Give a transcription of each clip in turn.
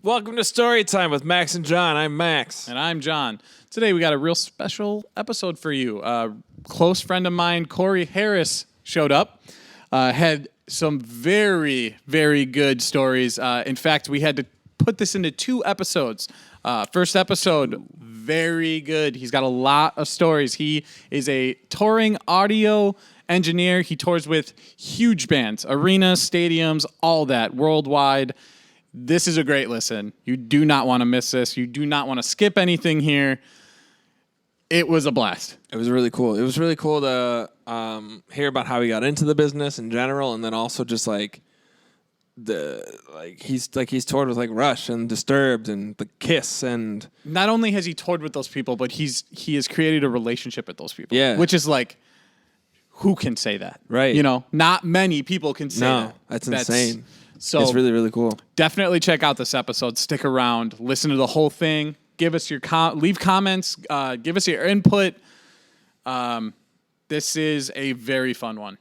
Welcome to Story Time with Max and John. I'm Max. And I'm John. Today we got a real special episode for you. A close friend of mine, Corey Harris, showed up. Had some very, very good stories. In fact, we had to put this into 2 episodes. First episode, very good. He's got a lot of stories. He is a touring audio engineer. He tours with huge bands, arenas, stadiums, all that, worldwide. This is a great listen. You do not want to miss this. You do not want to skip anything here. It was a blast. It was really cool. It was really cool to hear about how he got into the business in general, and then also just he's toured with Rush and Disturbed and The Kiss, and not only has he toured with those people, but he has created a relationship with those people. Yeah, which is who can say that? Right. Not many people can say that. No, that's insane. So it's really, really cool. Definitely check out this episode. Stick around. Listen to the whole thing. Give us your leave comments. Give us your input. This is a very fun one.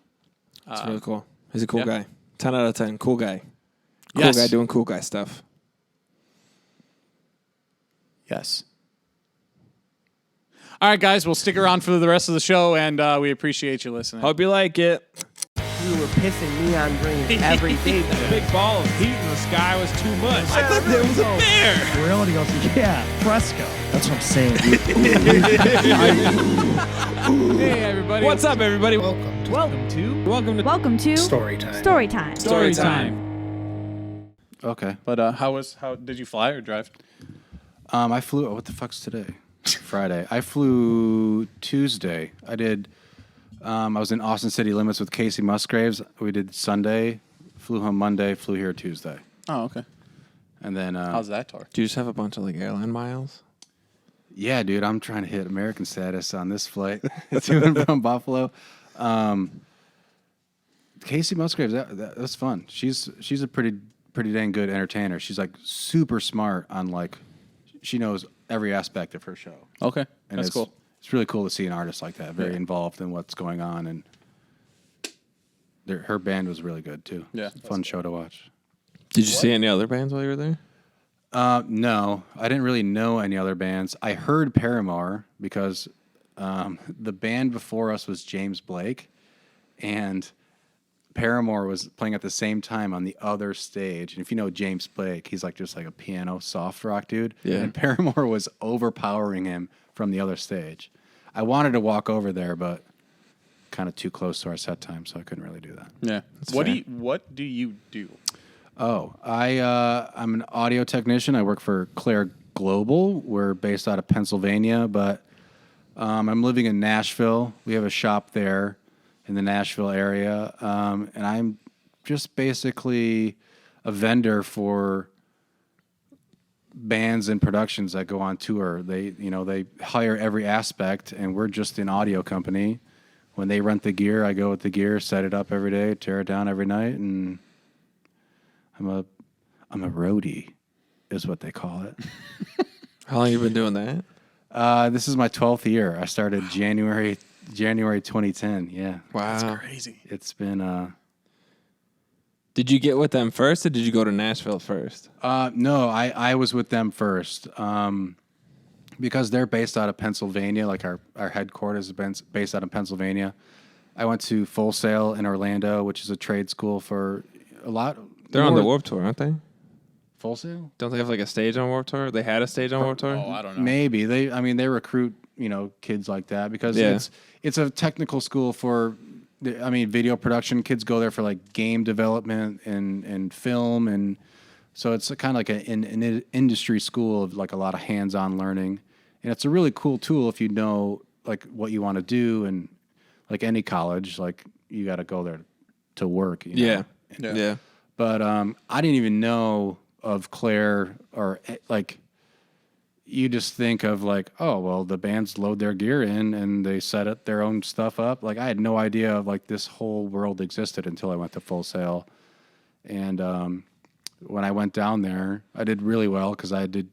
It's really cool. He's a cool guy. 10 out of 10. Cool guy. Cool Yes. guy doing cool guy stuff. Yes. All right, guys. We'll stick around for the rest of the show, and we appreciate you listening. Hope you like it. We were pissing neon green every day. The big ball of heat in the sky was too much. I thought there was a bear. Reality goes, yeah, fresco. That's what I'm saying. Hey, everybody. What's up, everybody? Welcome to Welcome to Story Time. Story Time. Story time. Okay, but how did you fly or drive? I flew. What the fuck's today? Friday. I flew Tuesday. I was in Austin City Limits with Casey Musgraves. We did Sunday, flew home Monday, flew here Tuesday. Oh, okay. And then How's that tour? Do you just have a bunch of airline miles? Yeah, dude, I'm trying to hit American status on this flight to and from Buffalo. Casey Musgraves, that's fun. She's a pretty dang good entertainer. She's super smart on she knows every aspect of her show. Okay, And that's cool. It's really cool to see an artist like that, very involved in what's going on, and her band was really good too. Yeah, It's a fun show to watch. Did you see any other bands while you were there? No, I didn't really know any other bands. I heard Paramore because the band before us was James Blake, and Paramore was playing at the same time on the other stage. And if you know James Blake, he's just a piano soft rock dude. Yeah. And Paramore was overpowering him from the other stage. I wanted to walk over there, but kind of too close to our set time, so I couldn't really do that. Yeah. What do you do? Oh, I'm an audio technician. I work for Claire Global. We're based out of Pennsylvania, but I'm living in Nashville. We have a shop there in the Nashville area, and I'm just basically a vendor for bands and productions that go on tour. They hire every aspect, and we're just an audio company. When they rent the gear, I go with the gear, set it up every day, tear it down every night, and I'm a roadie, is what they call it. How long have you been doing that? This is my 12th year. I started January 2010. Yeah. Wow. That's crazy. It's been Did you get with them first, or did you go to Nashville first? no, I was with them first. Because they're based out of Pennsylvania, our headquarters is based out of Pennsylvania. I went to Full Sail in Orlando, which is a trade school for a lot. They're on the Warped Tour, aren't they? Full Sail? Don't they have a stage on Warped Tour? They had a stage on Warped Tour? Oh, I don't know. Maybe. They recruit, kids like that because it's a technical school for video production. Kids go there for game development and film, and so it's kind of an industry school of a lot of hands-on learning, and it's a really cool tool if you know what you want to do, and any college, you got to go there to work. Yeah. But I didn't even know of Claire, or you just think of oh, well, the bands load their gear in and they set up their own stuff up. I had no idea of this whole world existed until I went to Full Sail. And when I went down there, I did really well because I did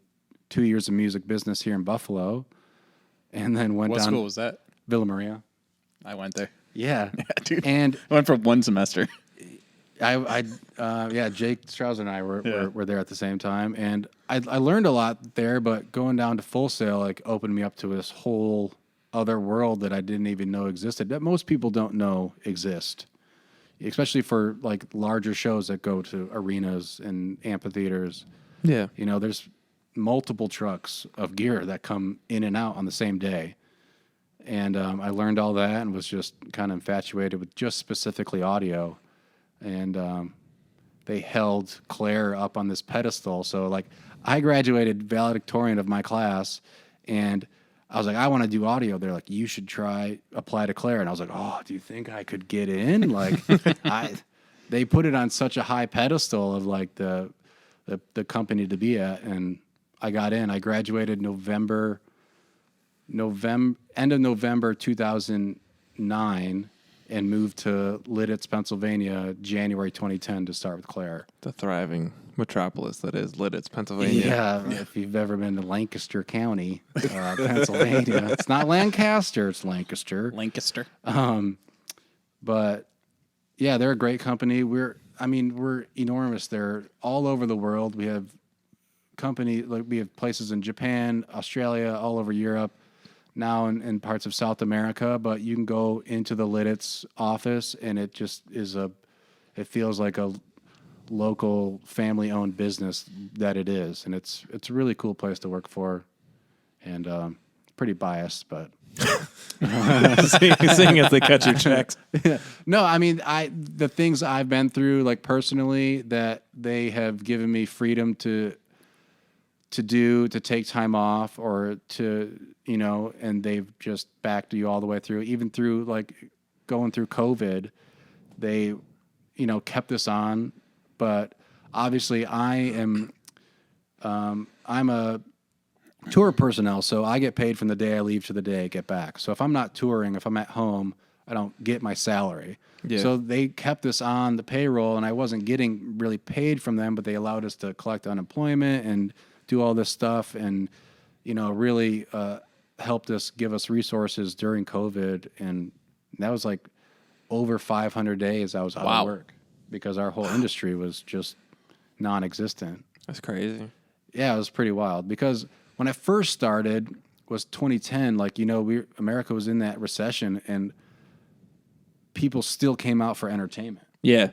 2 years of music business here in Buffalo, and then went What down. What school was that? Villa Maria. I went there. Yeah. Yeah, dude. And I went for 1 semester. Jake Strauss and I were there at the same time, and I learned a lot there. But going down to Full Sail like opened me up to this whole other world that I didn't even know existed. That most people don't know exist, especially for like larger shows that go to arenas and amphitheaters. Yeah. You know, there's multiple trucks of gear that come in and out on the same day. And I learned all that and was just kind of infatuated with just specifically audio. And they held Claire up on this pedestal. So, like, I graduated valedictorian of my class, and I was like, I want to do audio. They're like, you should apply to Claire. And I was like, oh, do you think I could get in? Like, they put it on such a high pedestal of, like, the company to be at. And I got in. I graduated end of November 2009 and moved to Lidditz, Pennsylvania, January 2010 to start with Claire. The thriving metropolis that is Lidditz, Pennsylvania. Yeah, if you've ever been to Lancaster County, Pennsylvania. It's not Lancaster, it's Lancaster. Lancaster. But yeah, they're a great company. We're enormous. They're all over the world. We have we have places in Japan, Australia, all over Europe, now in parts of South America. But you can go into the Lidditz office, and it just it feels like a local family-owned business that it is, and it's a really cool place to work for, and pretty biased, but seeing as they cut your checks. Yeah. No, I mean, the things I've been through, like personally, that they have given me freedom to take time off, or to, and they've just backed you all the way through, even through like going through COVID, they, kept us on. But obviously I'm a tour personnel, so I get paid from the day I leave to the day I get back. So if I'm not touring, if I'm at home, I don't get my salary. Yeah. So they kept us on the payroll, and I wasn't getting really paid from them, but they allowed us to collect unemployment and do all this stuff, and really helped us, give us resources during COVID. And that was like over 500 days I was out of work because our whole industry was just non-existent. That's crazy. Yeah, it was pretty wild, because when I first started was 2010, like, America was in that recession, and people still came out for entertainment. Yeah.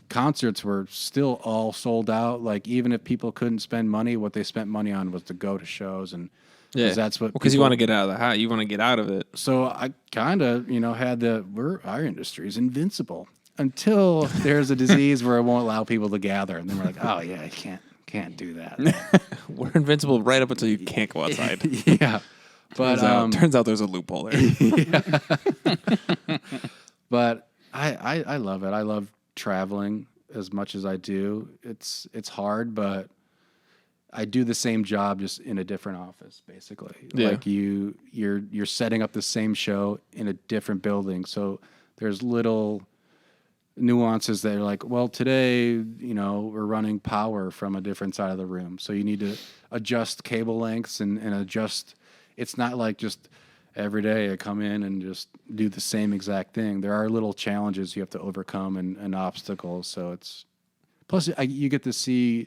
Concerts were still all sold out. Like, even if people couldn't spend money, what they spent money on was to go to shows. And that's what, because you want to get out of the house, you want to get out of it. So I kind of, had our industry is invincible until there's a disease where it won't allow people to gather. And then we're like, oh yeah, you can't do that. We're invincible right up until you can't go outside. Yeah. But turns out there's a loophole there. Yeah. But I love it. I love traveling as much as I do. It's hard, but I do the same job just in a different office, basically. Yeah. Like you're setting up the same show in a different building. So there's little nuances that are like, well, today, we're running power from a different side of the room. So you need to adjust cable lengths and adjust. It's not like just every day I come in and just do the same exact thing. There are little challenges you have to overcome and obstacles. So plus you get to see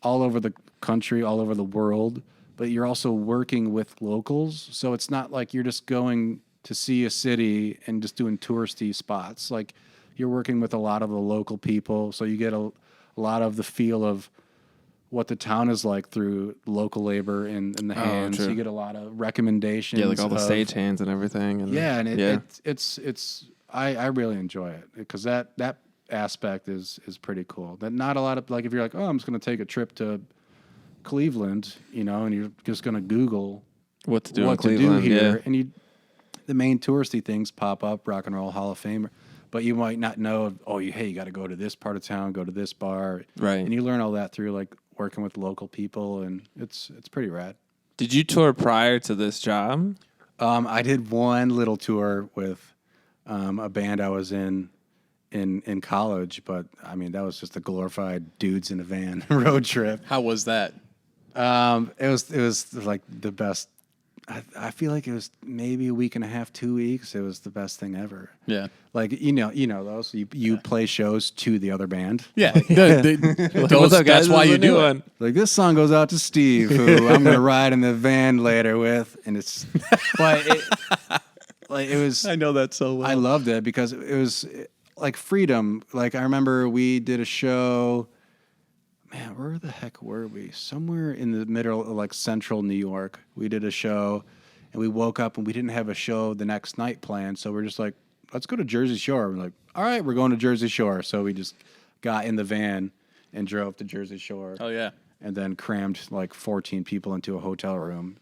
all over the country, all over the world, but you're also working with locals. So it's not like you're just going to see a city and just doing touristy spots. Like, you're working with a lot of the local people. So you get a lot of the feel of what the town is like through local labor and the hands. True. You get a lot of recommendations. Yeah, like all the stagehands and everything. And I really enjoy it, because that aspect is pretty cool. That not a lot of, like, if you're like, oh, I'm just going to take a trip to Cleveland, and you're just going to Google what to do here, and the main touristy things pop up, Rock and Roll Hall of Fame, but you might not know, you got to go to this part of town, go to this bar, right? And you learn all that through like working with local people, and it's pretty rad. Did you tour prior to this job? I did one little tour with a band I was in college, but I mean, that was just a glorified dudes in a van road trip. How was that? It was like the best I feel like it was maybe a week and a half, 2 weeks. It was the best thing ever. Yeah. Like, those, you play shows to the other band. Yeah. What's up, guys? That's why This is you a new do it. one. Like, this song goes out to Steve, who I'm going to ride in the van later with. And it was, I know that so well. I loved it because it was like freedom. Like, I remember we did a show, man, where the heck were we? Somewhere in the middle of like central New York. We did a show and we woke up and we didn't have a show the next night planned. So we're just like, let's go to Jersey Shore. We're like, all right, we're going to Jersey Shore. So we just got in the van and drove to Jersey Shore. Oh, yeah. And then crammed like 14 people into a hotel room,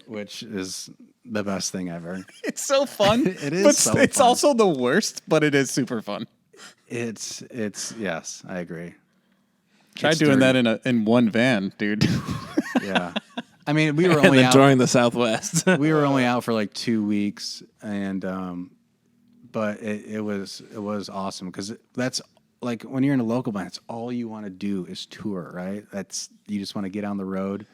which is the best thing ever. It's so fun. It is But so it's fun. also the worst, but it is super fun. It's yes, I agree. Try It's doing dirty. that in one van, dude. Yeah. I mean, we were And only then out. during the Southwest. We were only out for like 2 weeks, and but it was awesome because that's like when you're in a local band, it's all you want to do is tour, right? You just want to get on the road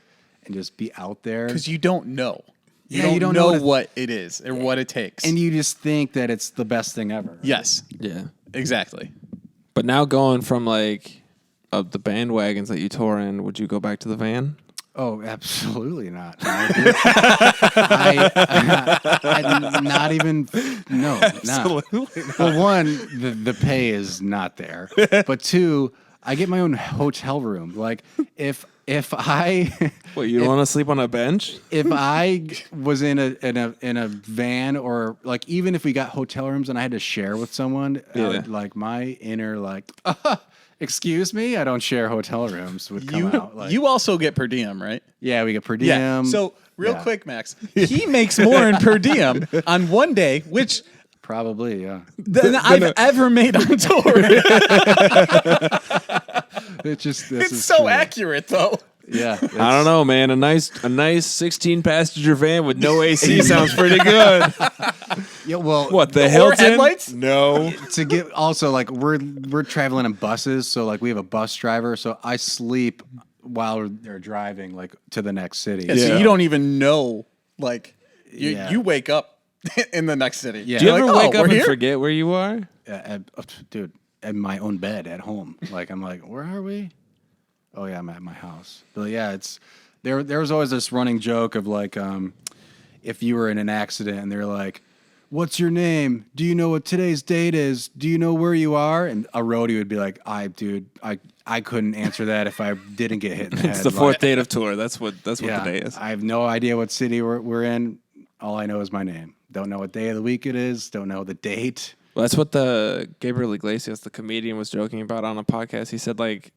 and just be out there. Because you don't know. You don't know know what it is or what it takes. And you just think that it's the best thing ever. yes, Yeah. exactly. But now going from like of the bandwagons that you tour in, would you go back to the van? Oh, absolutely not. I not even. No, absolutely not. Well, one, the pay is not there. But two, I get my own hotel room. Like if I Wait, you don't want to sleep on a bench? if I was in a van, or like even if we got hotel rooms and I had to share with someone, Yeah. like my inner like, excuse me, I don't share hotel rooms would come out. Like, You also get per diem, right? yeah, we get per diem. Yeah. So real Yeah. quick, Max, he makes more in per diem on one day, which Probably, yeah. than I've ever made on tour. It's just It's so accurate, though. Yeah, I don't know, man. A nice 16 passenger van with no AC sounds pretty good. Yeah, well, What, the Or Hilton? headlights? No. to get also like we're traveling in buses, so like we have a bus driver, so I sleep while they're driving like to the next city. So Yeah. you don't even know, like, Yeah. you wake up in the next city. Yeah. Do you You're ever like, wake oh, up we're and here? forget where you are? Dude, in my own bed at home. Like I'm like, where are we? Oh yeah, I'm at my house. But yeah, it's there was always this running joke of like if you were in an accident and they're like, what's your name? Do you know what today's date is? Do you know where you are? And a roadie would be like, I couldn't answer that if I didn't get hit in the head. It's the fourth date of tour. That's what the day is. I have no idea what city we're in. All I know is my name. Don't know what day of the week it is. Don't know the date. Well, that's what the Gabriel Iglesias, the comedian, was joking about on a podcast. He said like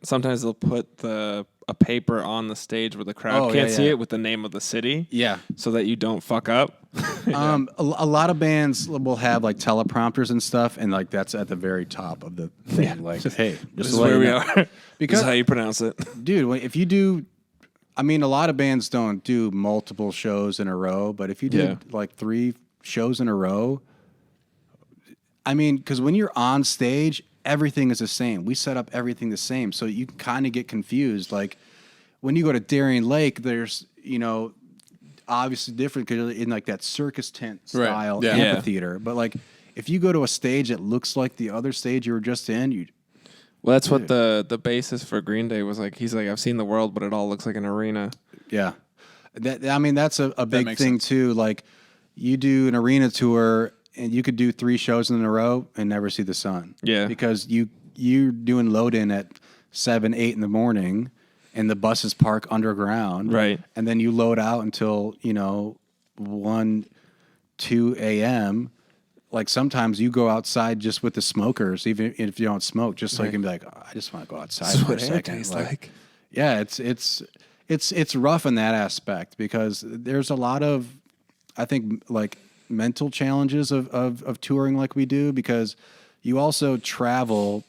sometimes they'll put a paper on the stage where the crowd can't see it with the name of the city. Yeah. So that you don't fuck up. A lot of bands will have like teleprompters and stuff, and like that's at the very top of the thing. Like, hey, This just is to let where you we know. are. This Because is how you pronounce it. dude, if you do, I mean, a lot of bands don't do multiple shows in a row, but if you did like 3 shows in a row, I mean, because when you're on stage, everything is the same. We set up everything the same, so you can kind of get confused. Like when you go to Darien Lake, there's obviously different because in like that circus tent style Yeah. amphitheater. But like if you go to a stage that looks like the other stage you were just in, Well, that's what the bassist for Green Day was like. He's like, I've seen the world, but it all looks like an arena. yeah. I mean, that's a big makes thing sense. too. Like you do an arena tour and you could do 3 shows in a row and never see the sun. Yeah. Because you're doing load in at 7, 8 in the morning and the buses park underground. Right. And then you load out until, 1, 2 a.m. Like sometimes you go outside just with the smokers, even if you don't smoke, just so you can be like, oh, I just want to go outside That's for a what air second. tastes like. Yeah, it's rough in that aspect because there's a lot of, I think, like mental challenges of touring like we do, because you also travel.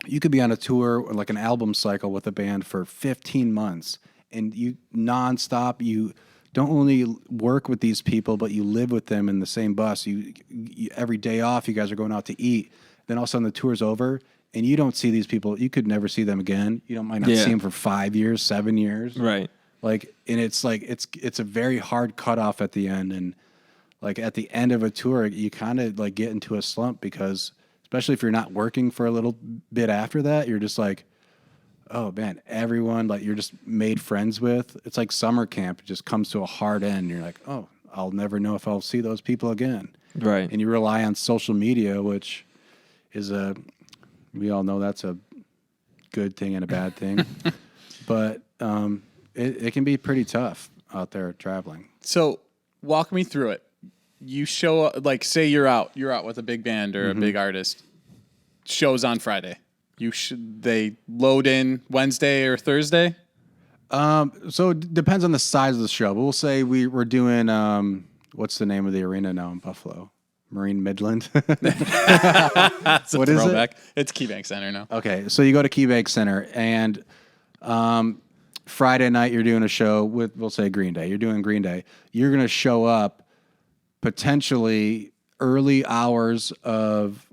You could be on a tour or like an album cycle with a band for 15 months and you nonstop. You don't only work with these people, but you live with them in the same bus. You every day off, you guys are going out to eat. Then all of a sudden the tour's over and you don't see these people. You could never see them again. You might not see them for 5 years, 7 years. Right. Like, and it's like it's a very hard cutoff at the end, and like at the end of a tour, you kind of like get into a slump because, especially if you're not working for a little bit after that, you're just like, oh man, everyone like you're just made friends with. It's like summer camp. It just comes to a hard end. You're like, oh, I'll never know if I'll see those people again. Right. And you rely on social media, which is we all know that's a good thing and a bad thing. But it can be pretty tough out there traveling. So walk me through it. You show up, like say you're out with a big band or a big artist. Shows on Friday. They load in Wednesday or Thursday? So it depends on the size of the show. But we'll say we're doing what's the name of the arena now in Buffalo? Marine Midland. That's a What is it? throwback. It's KeyBank Center now. Okay, so you go to KeyBank Center, and Friday night you're doing a show with, we'll say Green Day. You're doing Green Day. You're going to show up potentially early hours of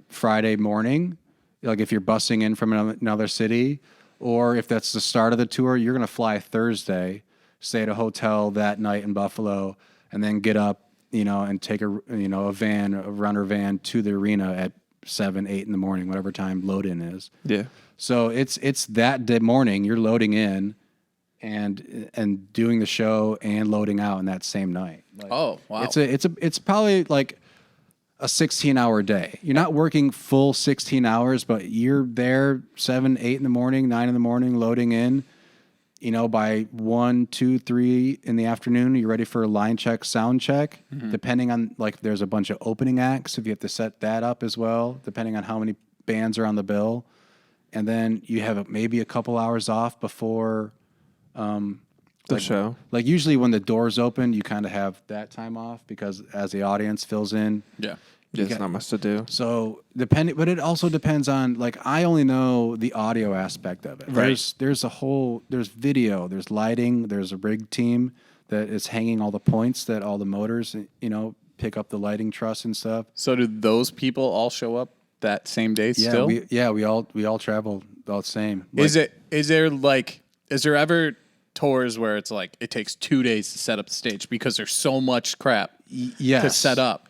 Friday morning, like if you're busing in from another city, or if that's the start of the tour, you're going to fly Thursday, stay at a hotel that night in Buffalo, and then get up, and take a runner van to the arena at 7, 8 in the morning, whatever time load in is. Yeah. So it's that day morning you're loading in and doing the show and loading out in that same night. Like, Oh, wow. It's probably like a 16-hour day. You're not working full 16 hours, but you're there 7, 8 in the morning, 9 in the morning, loading in. By 1, 2, 3 in the afternoon, you're ready for a line check, sound check. Depending on like, there's a bunch of opening acts, if you have to set that up as well, depending on how many bands are on the bill. And then you have maybe a couple hours off before The show. Like usually when the doors open, you kind of have that time off because as the audience fills in. Yeah. There's not much to do. So but it also depends on, like, I only know the audio aspect of it. Right. There's video, there's lighting, there's a rig team that is hanging all the points that all the motors, pick up the lighting truss and stuff. So do those people all show up that same day still? We all travel all the same. Is there ever tours where it's like it takes 2 days to set up the stage because there's so much crap to set up?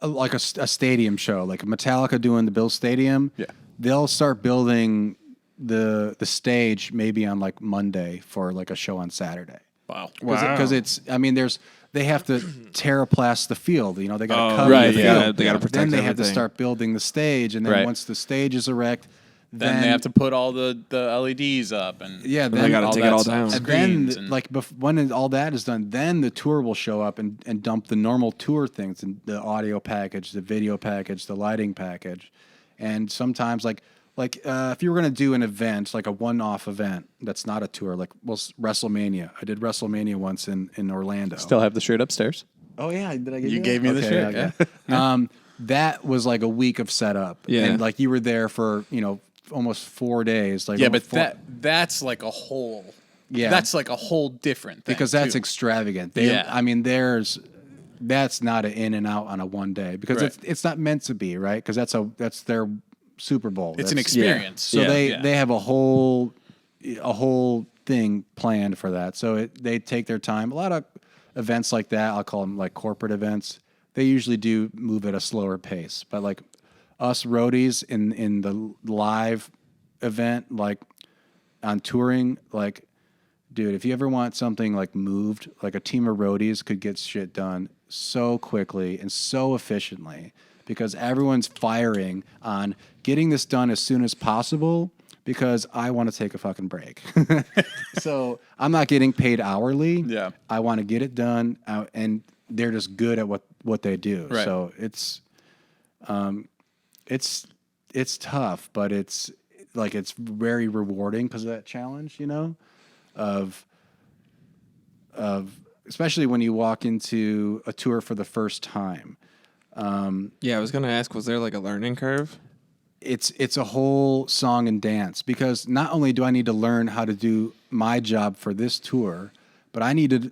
Like a stadium show, like Metallica doing the Bill Stadium. Yeah. They'll start building the stage maybe on like Monday for like a show on Saturday. Wow. Because they have to terraplast the field. They got to cover right, the yeah, field. they gotta protect Then they have to everything. start building the stage, and then Right. once the stage is erect, Then they have to put all the LEDs up and Yeah, They then gotta take it all down. And then, Screens and- when all that is done, then the tour will show up and dump the normal tour things, and the audio package, the video package, the lighting package, and sometimes if you were going to do an event, like a one-off event that's not a tour, like WrestleMania. I did WrestleMania once in Orlando. still have the shirt upstairs. Oh yeah, did I get You gave me the shirt, yeah. That was like a week of setup. Yeah. And like you were there for almost 4 days. Like Yeah, but almost that's like a whole. Yeah. That's like a whole different thing. because that's too. extravagant. Yeah. That's not an in and out on a one day because Right. it's not meant to be, right? Because that's their Super Bowl. It's an That's- experience. So Yeah. they have a whole thing planned for that. So they take their time. A lot of events like that, I'll call them like corporate events. They usually do move at a slower pace, but like us roadies in the live event, like on touring, like, dude, if you ever want something like moved, like a team of roadies could get shit done so quickly and so efficiently because everyone's firing on getting this done as soon as possible because I want to take a fucking break. So I'm not getting paid hourly. Yeah. I want to get it done, and they're just good at what they do. Right. So it's tough, but it's very rewarding because of that challenge, of especially when you walk into a tour for the first time. Yeah, I was gonna ask, was there like a learning curve? It's a whole song and dance because not only do I need to learn how to do my job for this tour, but I need to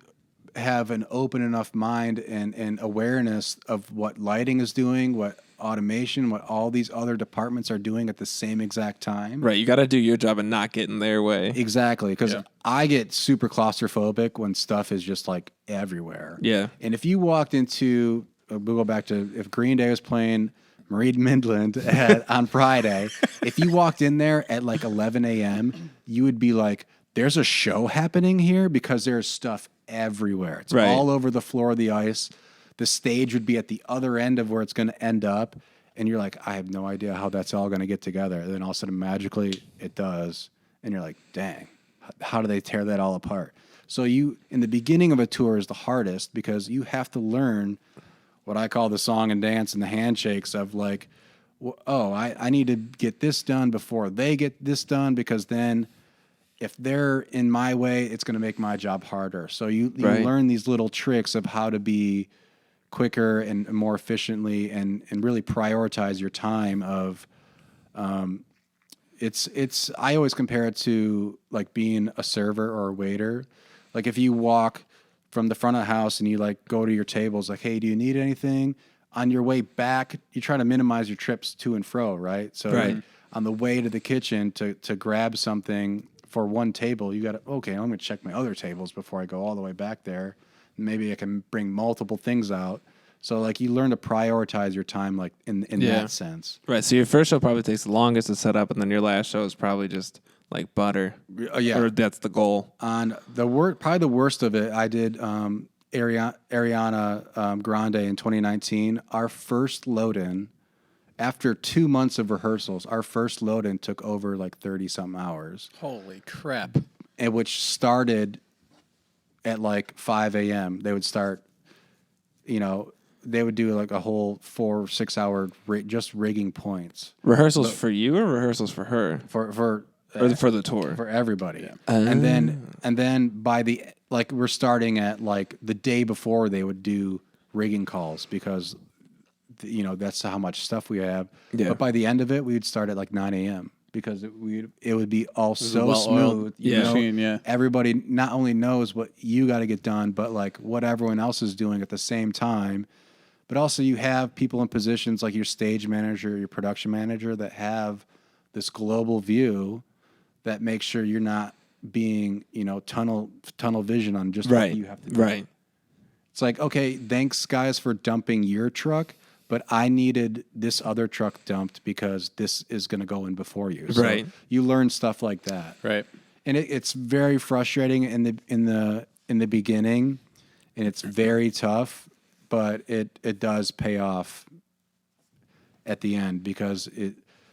have an open enough mind and awareness of what lighting is doing, what automation, what all these other departments are doing at the same exact time. Right. You got to do your job and not get in their way. Exactly. Because I get super claustrophobic when stuff is just like everywhere. Yeah. And if you walked into, we'll go back to if Green Day was playing Marine Midland on Friday, if you walked in there at like 11 a.m., you would be like, there's a show happening here because there's stuff everywhere. It's all over the floor of the ice. The stage would be at the other end of where it's going to end up. And you're like, I have no idea how that's all going to get together. And then all of a sudden, magically, it does. And you're like, dang, how do they tear that all apart? So in the beginning of a tour is the hardest because you have to learn what I call the song and dance and the handshakes of like, I need to get this done before they get this done because then if they're in my way, it's going to make my job harder. So you learn these little tricks of how to be quicker and more efficiently and really prioritize your time of I always compare it to like being a server or a waiter. Like if you walk from the front of the house and you like go to your tables like, hey, do you need anything? On your way back, you try to minimize your trips to and fro, right? So like, on the way to the kitchen to grab something for one table, you got to, okay, I'm going to check my other tables before I go all the way back there. Maybe I can bring multiple things out. So like you learn to prioritize your time like in that sense. Right. So your first show probably takes the longest to set up, and then your last show is probably just like butter. Yeah. Or that's the goal. On probably the worst of it, I did Ariana Grande in 2019. Our first load-in, after 2 months of rehearsals, our first load-in took over like 30-something hours. Holy crap. And which started at like 5 a.m. They would start, they would do like a whole 4 or 6 hour just rigging points. Rehearsals for you or rehearsals for her? For for the tour? For everybody. Yeah. And then by we're starting at like the day before they would do rigging calls because that's how much stuff we have. Yeah. But by the end of it, we would start at like 9 a.m. because it would be all so smooth. Everybody not only knows what you got to get done, but like what everyone else is doing at the same time. But also you have people in positions like your stage manager, your production manager that have this global view that makes sure you're not being, tunnel vision on just what you have to do. Right. It's like, okay, thanks guys for dumping your truck, but I needed this other truck dumped because this is going to go in before you. So you learn stuff like that. Right. And it's very frustrating in the beginning, and it's very tough, but it does pay off at the end because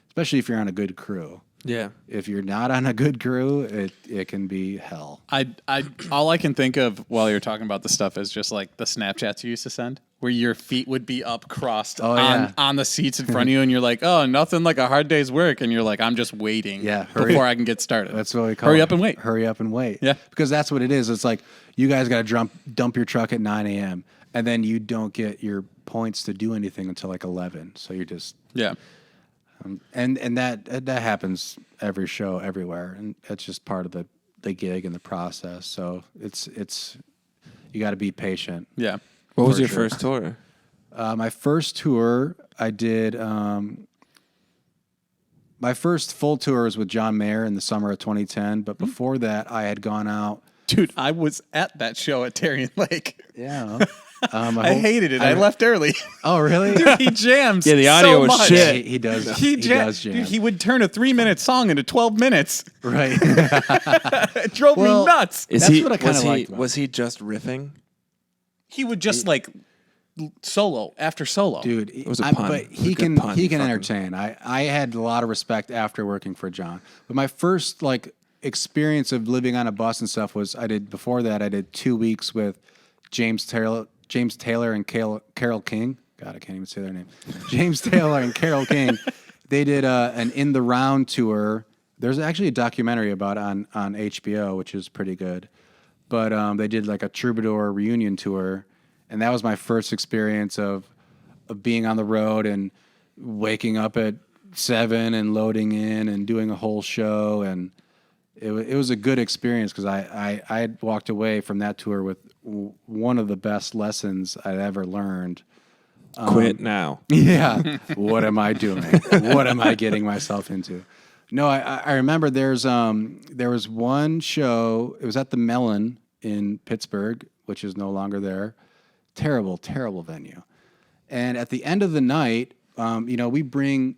especially if you're on a good crew. Yeah. If you're not on a good crew, it can be hell. All I can think of while you're talking about the stuff is just like the Snapchats you used to send, where your feet would be up crossed on the seats in front of you, and you're like, oh, nothing like a hard day's work, and you're like, I'm just waiting before I can get started. That's what we call hurry up and wait. Hurry up and wait. Yeah. Because that's what it is. It's like you guys got to dump your truck at 9 a.m., and then you don't get your points to do anything until like 11. So you're just... Yeah. And that happens every show everywhere, and that's just part of the gig and the process. So it's you got to be patient. Yeah. What was your first tour? My first tour, I did. My first full tour was with John Mayer in the summer of 2010. But before that, I had gone out. Dude, I was at that show at Darien Lake. Yeah. I hated it. I left early. Oh, really? Dude, he jams. Yeah, the audio was shit. He does. He does jam. Dude, he would turn a 3-minute song into 12 minutes. Right. It drove me nuts. That's what I kind of liked. Was he just riffing? He would just solo after solo. Dude, it was a pun. But he can entertain. I had a lot of respect after working for John. But my first experience of living on a bus and stuff was I did 2 weeks with James Taylor and Carole King. God, I can't even say their name. James Taylor and Carole King. They did an In the Round tour. There's actually a documentary about it on HBO, which is pretty good. But they did like a Troubadour reunion tour, and that was my first experience of being on the road and waking up at 7 and loading in and doing a whole show, and it was a good experience because I had walked away from that tour with one of the best lessons I'd ever learned Quit now. Yeah. What am I doing? What am I getting myself into? No, I remember there was one show. It was at the Mellon in Pittsburgh, which is no longer there. Terrible, terrible venue. And at the end of the night, we bring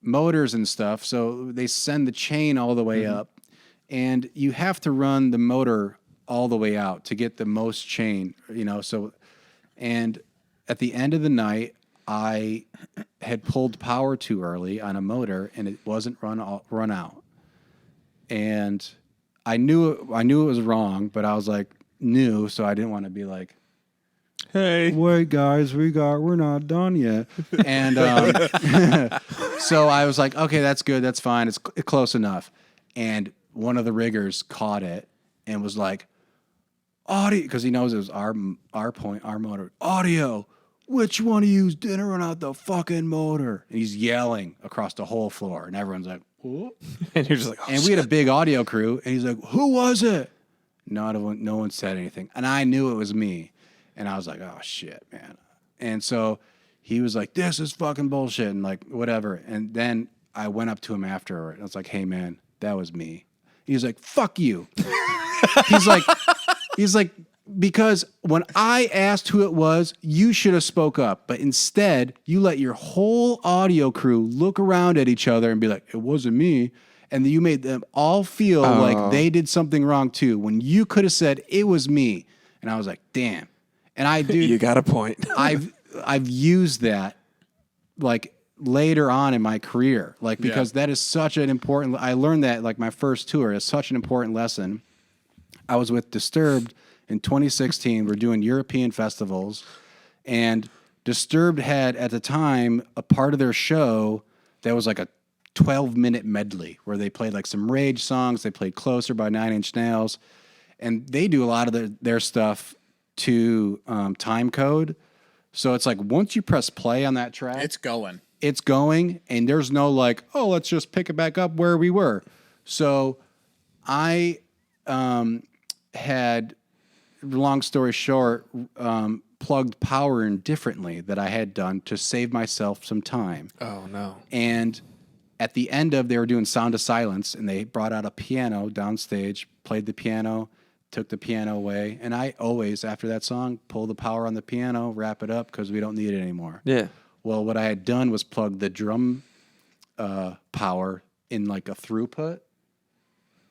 motors and stuff. So they send the chain all the way up, and you have to run the motor all the way out to get the most chain, So, and at the end of the night, I had pulled power too early on a motor, and it wasn't run out. And I knew it was wrong, but I was like new, so I didn't want to be like, "Hey, wait, guys, we're not done yet." And so I was like, "Okay, that's good, that's fine, it's close enough." And one of the riggers caught it and was like, "Audio," because he knows it was our motor. "Audio, which one of you didn't run out the fucking motor?" And he's yelling across the whole floor, and everyone's like, "Whoop." And you're just like, and we had a big audio crew, and he's like, "Who was it?" No one said anything, and I knew it was me, and I was like, "Oh shit, man!" And so he was like, "This is fucking bullshit," and like whatever. And then I went up to him after, and I was like, "Hey, man, that was me." He's like, "Fuck you." He's like, because when I asked who it was, you should have spoke up. But instead, you let your whole audio crew look around at each other and be like, "It wasn't me." And then you made them all feel like they did something wrong too, when you could have said, "It was me." And I was like, damn. And you got a point. I've used that like later on in my career, like, because that is such an important, I learned that like my first tour is such an important lesson. I was with Disturbed in 2016. We're doing European festivals, and Disturbed had at the time a part of their show that was like a 12-minute medley where they played like some Rage songs. They played Closer by 9 Inch Nails, and they do a lot of their stuff to time code. So it's like once you press play on that track, It's going, and there's no like, "Oh, let's just pick it back up where we were." So I had, long story short, plugged power in differently that I had done to save myself some time. Oh, no. And at the end they were doing Sound of Silence, and they brought out a piano downstage, played the piano, took the piano away. And I always, after that song, pull the power on the piano, wrap it up, because we don't need it anymore. Yeah. Well, what I had done was plug the drum power in like a throughput,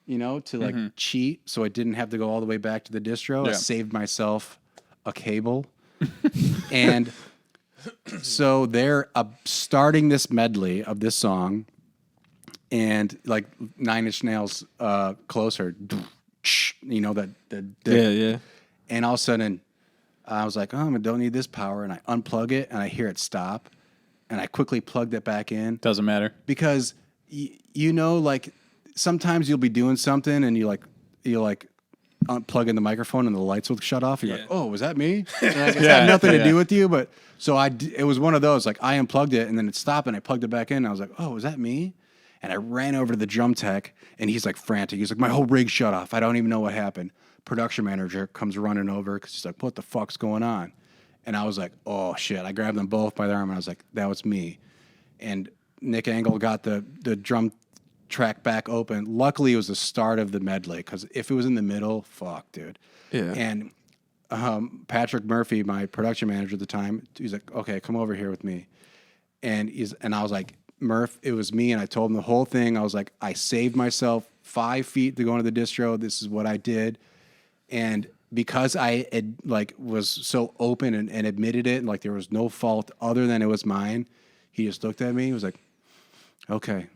to like cheat, so I didn't have to go all the way back to the distro. Yeah. I saved myself a cable. And so they're starting this medley of this song, and like 9 Inch Nails, Closer, Yeah. and all of a sudden I was like, "Oh, I don't need this power," and I unplug it, and I hear it stop, and I quickly plugged it back in. Doesn't matter. Because like sometimes you'll be doing something and you unplug in the microphone and the lights will shut off. You're like, "Oh, was that me?" And like, it's had nothing to do with you, but so it was one of those, like I unplugged it and then it stopped and I plugged it back in. And I was like, "Oh, was that me?" And I ran over to the drum tech, and he's like frantic. He's like, "My whole rig shut off. I don't even know what happened." Production manager comes running over because he's like, "What the fuck's going on?" And I was like, "Oh shit!" I grabbed them both by the arm and I was like, "That was me." And Nick Angle got the drum track back open. Luckily, it was the start of the medley, because if it was in the middle, fuck, dude. Yeah. And Patrick Murphy, my production manager at the time, he's like, "Okay, come over here with me." And I was like, "Murph, it was me." And I told him the whole thing. I was like, "I saved myself 5 feet to go into the distro. This is what I did." And because I had was so open and admitted it, and like there was no fault other than it was mine, he just looked at me. He was like, "Okay,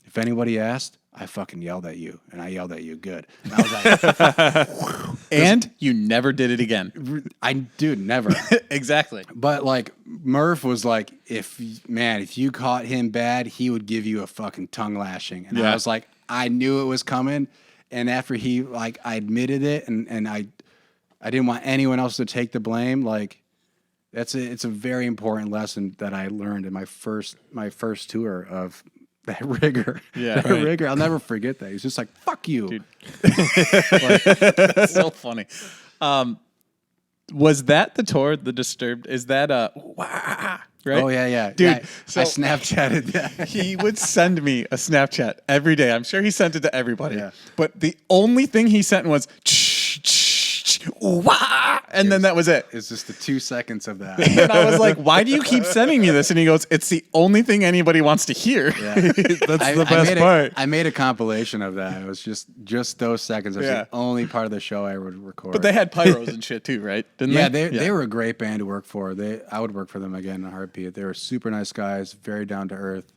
if anybody asked, I fucking yelled at you, and I yelled at you good." And I was like, And you never did it again. Dude, never. Exactly. But like Murph was like, if you caught him bad, he would give you a fucking tongue lashing. And I was like, I knew it was coming. And after I admitted it, and I didn't want anyone else to take the blame. Like it's a very important lesson that I learned in my first tour of that rigger. Yeah, that rigger. I'll never forget that. He's just like, "Fuck you." Dude. That's so funny. Was that the tour, The Disturbed? Is that right? Oh, yeah. Dude, I so Snapchatted that. he would send me a Snapchat every day. I'm sure he sent it to everybody. Yeah. But the only thing he sent was and then that was it. It's just the 2 seconds of that. And I was like, why do you keep sending me this? And he goes, it's the only thing anybody wants to hear. Yeah. That's the best part. I made a compilation of that. It was just those seconds. It was the only part of the show I would record. But they had pyros and shit too, right? Didn't they? They were a great band to work for. I would work for them again in a heartbeat. They were super nice guys, very down to earth.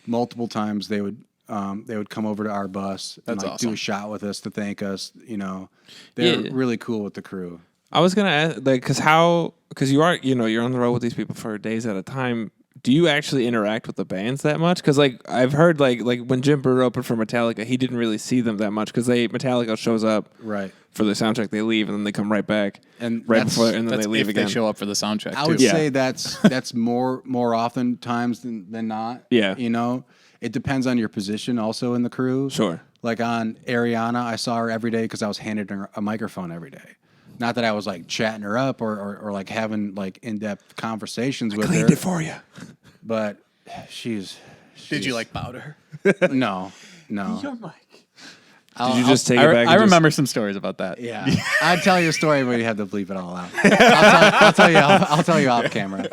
Multiple times they would come over to our bus and awesome. do a shot with us to thank us. They're really cool with the crew. I was gonna ask, because you are, you're on the road with these people for days at a time. Do you actually interact with the bands that much? Because I've heard like when Jim Brewer opened for Metallica, he didn't really see them that much because Metallica shows up right for the soundtrack, they leave and then they come right back and then they leave again. They show up for the soundtrack. I would say that's more often times than not. Yeah, it depends on your position also in the crew. Sure. Like on Ariana, I saw her every day because I was handing her a microphone every day. Not that I was like chatting her up or like having like in-depth conversations with her. I cleaned it for you. But she's Did you like bow to her? No. Your mic. Did you just take it back? I remember some stories about that. Yeah. I'd tell you a story, but you have to bleep it all out. I'll tell you off camera.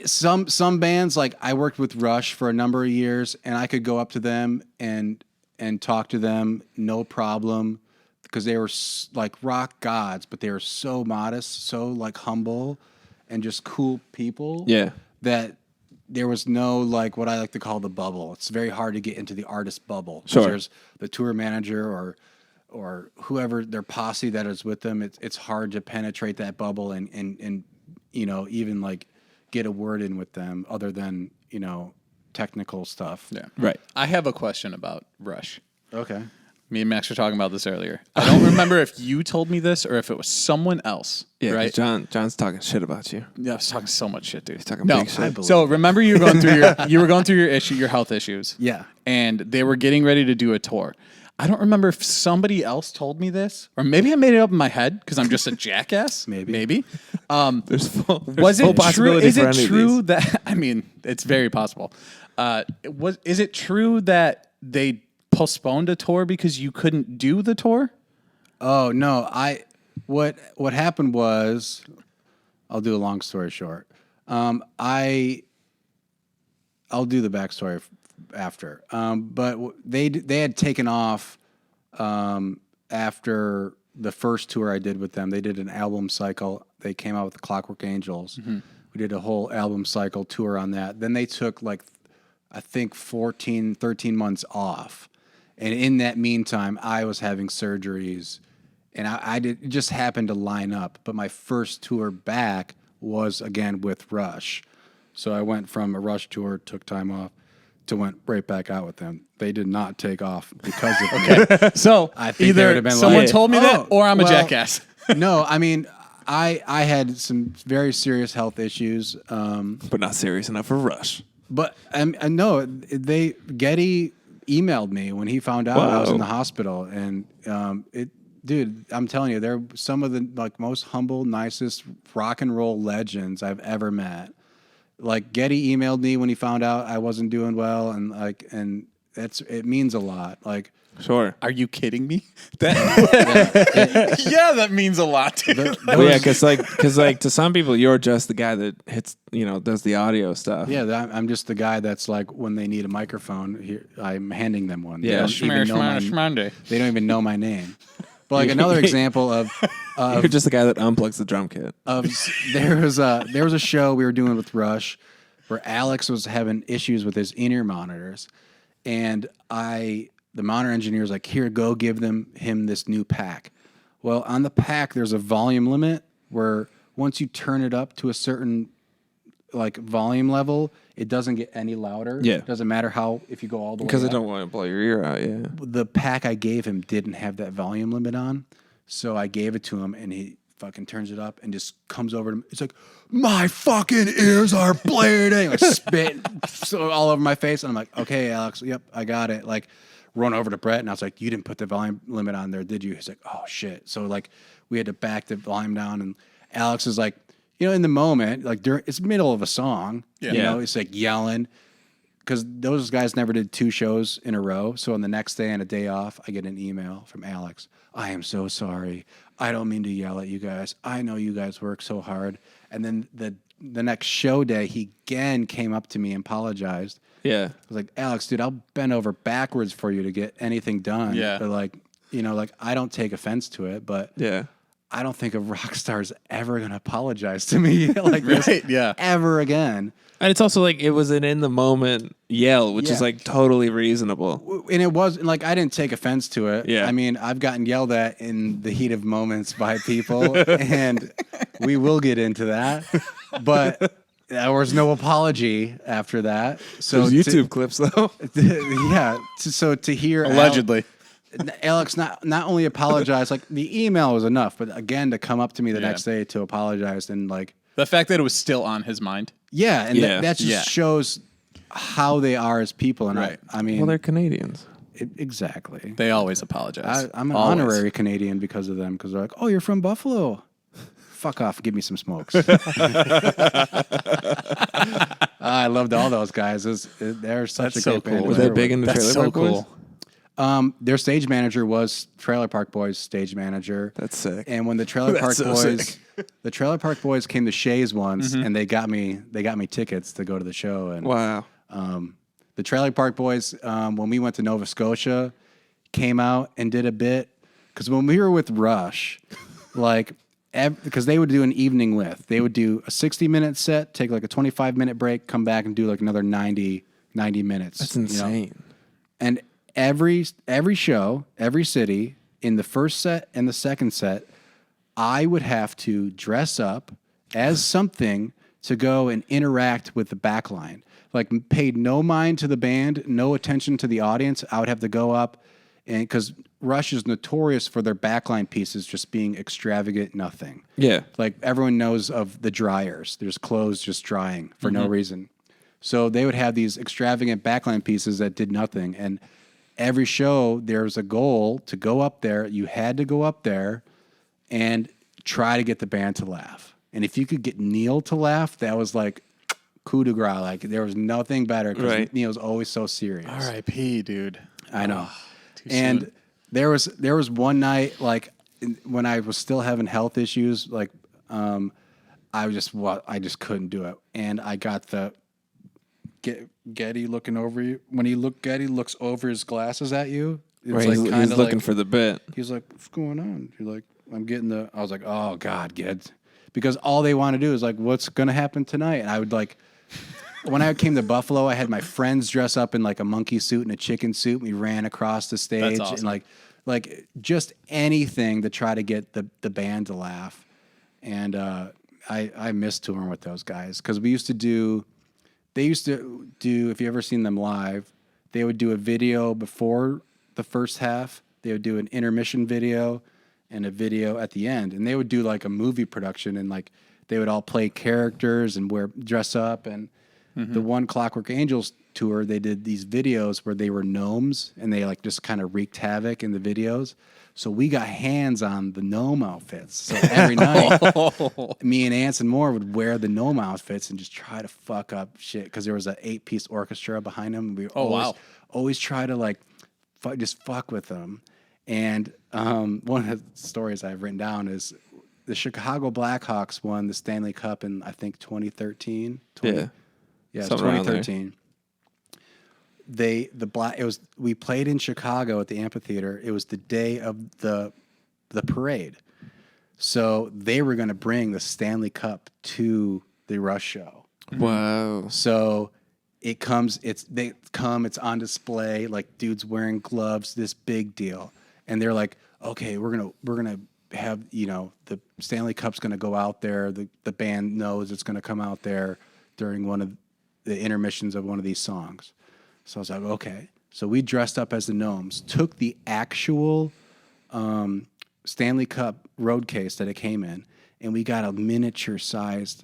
Some bands, like I worked with Rush for a number of years, and I could go up to them and talk to them, no problem, because they were like rock gods, but they were so modest, so like humble, and just cool people. Yeah. That there was no like what I like to call the bubble. It's very hard to get into the artist bubble. Sure. There's the tour manager or whoever their posse that is with them. It's hard to penetrate that bubble and even like get a word in with them other than technical stuff. Yeah. Right. I have a question about Rush. Okay. Me and Max were talking about this earlier. I don't remember if you told me this or if it was someone else. Yeah, right? John's talking shit about you. Yeah, I was talking so much shit, dude. He's talking big shit. So remember you were going through your health issues. Yeah. And they were getting ready to do a tour. I don't remember if somebody else told me this, or maybe I made it up in my head because I'm just a jackass. Maybe. There's full true? Is it true these. that? I mean, it's very possible. Is it true that they postponed a tour because you couldn't do the tour? Oh no! What happened was, I'll do a long story short. I'll do the backstory after. But they had taken off after the first tour I did with them. They did an album cycle. They came out with the Clockwork Angels. Mm-hmm. We did a whole album cycle tour on that. Then they took I think 13 months off. And in that meantime, I was having surgeries, and it just happened to line up. But my first tour back was again with Rush. So I went from a Rush tour, took time off, to went right back out with them. They did not take off because of me. So I think they would either have been someone told me that, or I'm a jackass. No, I mean, I had some very serious health issues, but not serious enough for Rush. But no, Getty emailed me when he found out I was in the hospital, and dude, I'm telling you, they're some of the most humble, nicest rock and roll legends I've ever met. Like Getty emailed me when he found out I wasn't doing well, and it means a lot. Like, sure. Are you kidding me? That means a lot, dude. Because to some people, you're just the guy that hits, does the audio stuff. Yeah, I'm just the guy that's like when they need a microphone, here I'm handing them one. Yeah, they don't even know my name. But like another example of you're just the guy that unplugs the drum kit. There was a show we were doing with Rush where Alex was having issues with his in-ear monitors, and the monitor engineer was like, "Here, go give him this new pack." Well, on the pack there's a volume limit where once you turn it up to a certain volume level, it doesn't get any louder. Yeah. It doesn't matter if you go all the way up. Because I don't want to blow your ear out, yeah. The pack I gave him didn't have that volume limit on, so I gave it to him, and he fucking turns it up and just comes over to me. It's like, "My fucking ears are bleeding!" Like spit all over my face, and I'm like, "Okay, Alex, yep, I got it." Like, run over to Brett, and I was like, "You didn't put the volume limit on there, did you?" He's like, "Oh shit!" So like, we had to back the volume down, and Alex is like, in the moment, like it's middle of a song, you know, it's like yelling. Because those guys never did 2 shows in a row. So on the next day and a day off, I get an email from Alex. I am so sorry. I don't mean to yell at you guys. I know you guys work so hard. And then the next show day, he again came up to me and apologized. Yeah. I was like, Alex, dude, I'll bend over backwards for you to get anything done. Yeah. But like, like I don't take offense to it, but Yeah. I don't think a rock star is ever going to apologize to me like this ever again. And it's also like it was an in the moment yell, which is like totally reasonable. And it was like I didn't take offense to it. Yeah. I mean, I've gotten yelled at in the heat of moments by people, and we will get into that. But there was no apology after that. So there's YouTube clips though. So to hear allegedly. Alex not only apologized, like the email was enough, but again to come up to me the next day to apologize and like the fact that it was still on his mind. Yeah, and that just shows how they are as people. And I mean, well, they're Canadians. Exactly. They always apologize. I'm an honorary Canadian because of them. Because they're like, "Oh, you're from Buffalo. Fuck off. Give me some smokes." I loved all those guys. They're such a great band. Were they big in the Trailer Park Boys? Their stage manager was Trailer Park Boys' stage manager. That's sick. And when the Trailer Park the Trailer Park Boys came to Shays once, and they got me tickets to go to the show. And wow. The Trailer Park Boys, when we went to Nova Scotia, came out and did a bit. Because when we were with Rush, like, because they would do an evening with, they would do a 60-minute set, take like a 25-minute break, come back and do like another 90 minutes. That's insane. And every show, every city, in the first set and the second set, I would have to dress up as something to go and interact with the back line. Like, paid no mind to the band, no attention to the audience. I would have to go up, and because Rush is notorious for their backline pieces just being extravagant nothing. Yeah. Like, everyone knows of the dryers. There's clothes just drying for no reason. So they would have these extravagant backline pieces that did nothing. And every show, there was a goal to go up there. You had to go up there and try to get the band to laugh. And if you could get Neil to laugh, that was like coup de grace. Like, there was nothing better because Neil's always so serious. R.I.P., dude. I know. And soon. there was one night, like, when I was still having health issues, like, I just couldn't do it. And I got the Getty looking over you. When Getty looks over his glasses at you, it's he's looking for the bit. He's like, "What's going on?" You're like, I was like, "Oh God, Ged," because all they want to do is like, "What's gonna happen tonight?" And I would like, when I came to Buffalo, I had my friends dress up in like a monkey suit and a chicken suit. And we ran across the stage and like just anything to try to get the band to laugh. And I miss touring with those guys because they used to do, if you ever seen them live, they would do a video before the first half. They would do an intermission video and a video at the end. And they would do like a movie production and like they would all play characters and dress up. And the one Clockwork Angels tour, they did these videos where they were gnomes and they like just kind of wreaked havoc in the videos. So we got hands on the gnome outfits. So every night, me and Anson Moore would wear the gnome outfits and just try to fuck up shit because there was an 8-piece orchestra behind them. We always try to like just fuck with them. And one of the stories I've written down is the Chicago Blackhawks won the Stanley Cup in, I think, 2013. Yeah, it's 2013. We played in Chicago at the amphitheater. It was the day of the parade. So they were going to bring the Stanley Cup to the Rush show. Wow. So it's on display, like dudes wearing gloves, this big deal. And they're like, okay, we're going to have, the Stanley Cup's going to go out there. The band knows it's going to come out there during one of the intermissions of one of these songs. So I was like, okay. So we dressed up as the gnomes, took the actual Stanley Cup road case that it came in, and we got a miniature-sized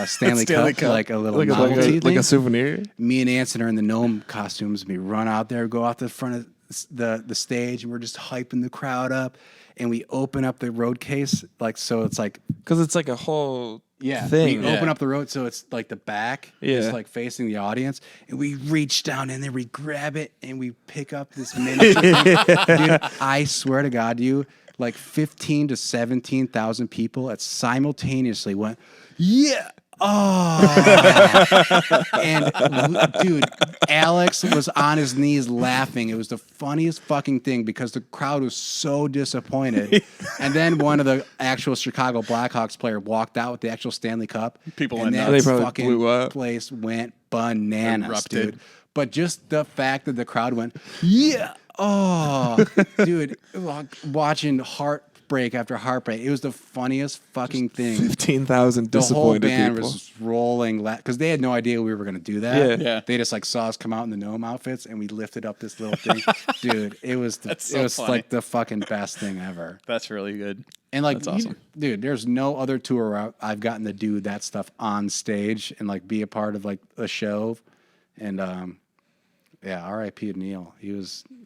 Stanley Stanley Cup, Cup. like a little like novelty like thing. a souvenir. Me and Anson are in the gnome costumes. We run out there, go out the front of the stage, and we're just hyping the crowd up. And we open up the road case, like so it's like Because it's like a whole We thing. open up the road so it's like the back is like facing the audience, and we reach down in there, we grab it, and we pick up this mini. Dude, I swear to God, like 15 to 17,000 people that simultaneously went, yeah. Oh, and dude, Alex was on his knees laughing. It was the funniest fucking thing because the crowd was so disappointed. And then one of the actual Chicago Blackhawks player walked out with the actual Stanley Cup. People and went that nuts. They probably fucking blew up. place went bananas, Erupted. dude. But just the fact that the crowd went, yeah, oh, dude, watching heartbreak after heartbreak. It was the funniest fucking thing. 15,000 The whole disappointed band people. was rolling because they had no idea we were going to do that. Yeah. Yeah. They just like saw us come out in the gnome outfits, and we lifted up this little thing. Dude, it was That's it so was funny. like the fucking best thing ever. That's really good. And like, That's awesome. dude, there's no other tour where I've gotten to do that stuff on stage and like be a part of like a show. And yeah, R.I.P. to Neil.